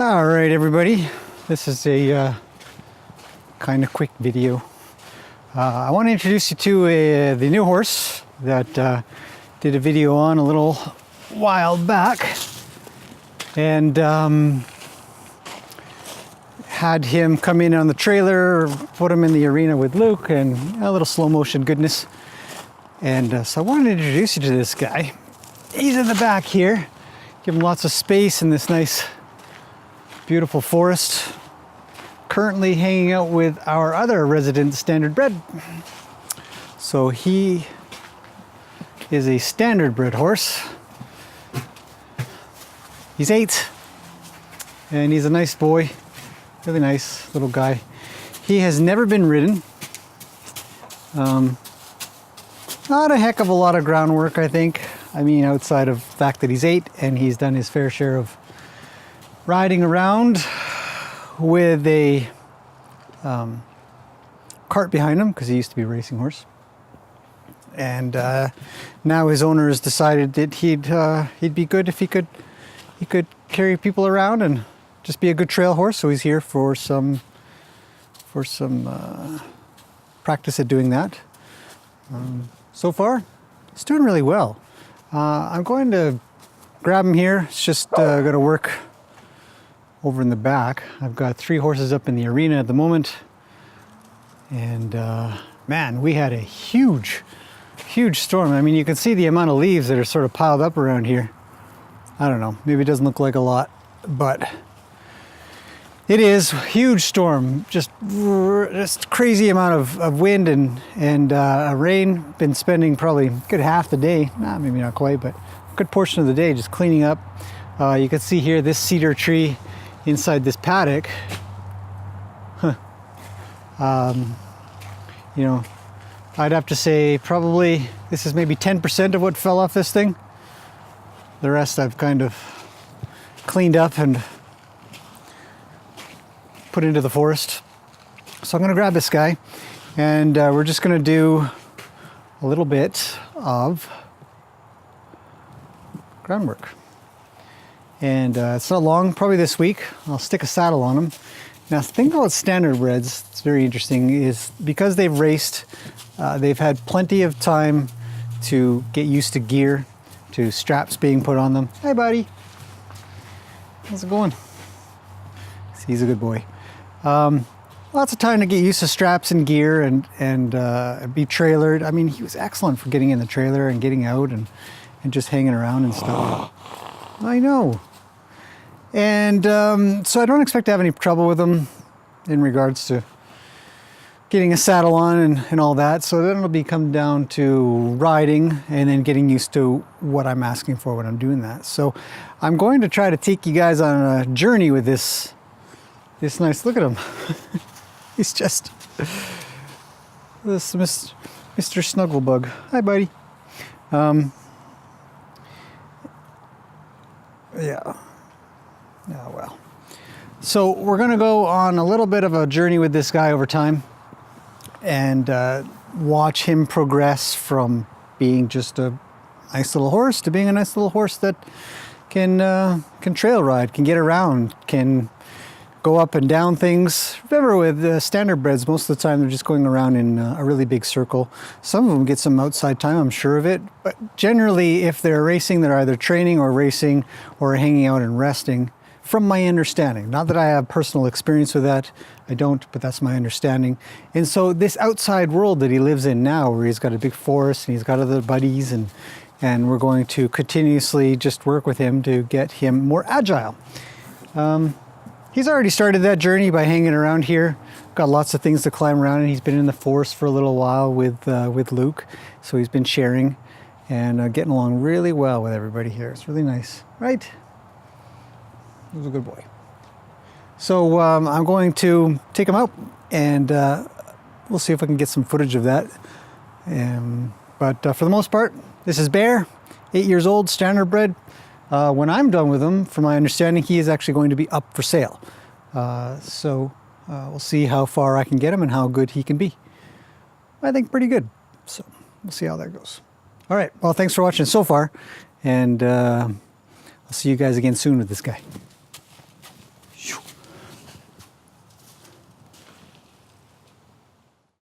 All right, everybody. This is a kind of quick video. I want to introduce you to the new horse that did a video on a little while back, and had him come in on the trailer, put him in the arena with Luke, and a little slow motion goodness. And so I wanted to introduce you to this guy. He's in the back here. Give him lots of space in this nice, beautiful forest. Currently hanging out with our other resident Standardbred. So he is a Standardbred horse. He's 8, and he's a nice boy. Really nice little guy. He has never been ridden. Not a heck of a lot of groundwork, I think. I mean, outside of the fact that he's 8 and he's done his fair share of riding around with a cart behind him, because he used to be a racing horse. And now his owner has decided that he'd be good if he could carry people around and just be a good trail horse. So he's here for some practice at doing that. So far, it's doing really well. I'm going to grab him here. It's just going to work over in the back. I've got 3 horses up in the arena at the moment. And man, we had a huge storm. I mean, you can see the amount of leaves that are sort of piled up around here. I don't know, maybe it doesn't look like a lot, but it is a huge storm. Just crazy amount of wind and rain. Been spending probably a good half the day, maybe not quite, but a good portion of the day just cleaning up. You can see here this cedar tree inside this paddock. You know, I'd have to say probably this is maybe 10% of what fell off this thing. The rest I've kind of cleaned up and put into the forest. So I'm going to grab this guy, and we're just going to do a little bit of groundwork. And it's not long, probably this week. I'll stick a saddle on him. Now, the thing about Standardbreds, it's very interesting, is because they've raced, they've had plenty of time to get used to gear, to straps being put on them. Hi, buddy. How's it going? He's a good boy. Lots of time to get used to straps and gear and be trailered. I mean, he was excellent for getting in the trailer and getting out and just hanging around and stuff. I know. And so I don't expect to have any trouble with him in regards to getting a saddle on and all that. So then it'll come down to riding and then getting used to what I'm asking for when I'm doing that. So I'm going to try to take you guys on a journey with this nice, look at him. He's just this Mr. Snugglebug. Hi, buddy. Yeah. Oh, well. So we're going to go on a little bit of a journey with this guy over time and watch him progress from being just a nice little horse to being a nice little horse that can trail ride, can get around, can go up and down things. Remember, with Standardbreds, most of the time they're just going around in a really big circle. Some of them get some outside time, I'm sure of it. But generally, if they're racing, they're either training or racing or hanging out and resting, from my understanding. Not that I have personal experience with that. I don't, but that's my understanding. And so this outside world that he lives in now, where he's got a big forest and he's got other buddies, and we're going to continuously just work with him to get him more agile. He's already started that journey by hanging around here. Got lots of things to climb around, and he's been in the forest for a little while with Luke. So he's been sharing and getting along really well with everybody here. It's really nice, right? He was a good boy. So I'm going to take him out, and we'll see if I can get some footage of that. But for the most part, this is Bear, 8 years old, Standardbred. When I'm done with him, from my understanding, he is actually going to be up for sale. So we'll see how far I can get him and how good he can be. I think pretty good. So we'll see how that goes. All right. Well, thanks for watching so far. And I'll see you guys again soon with this guy.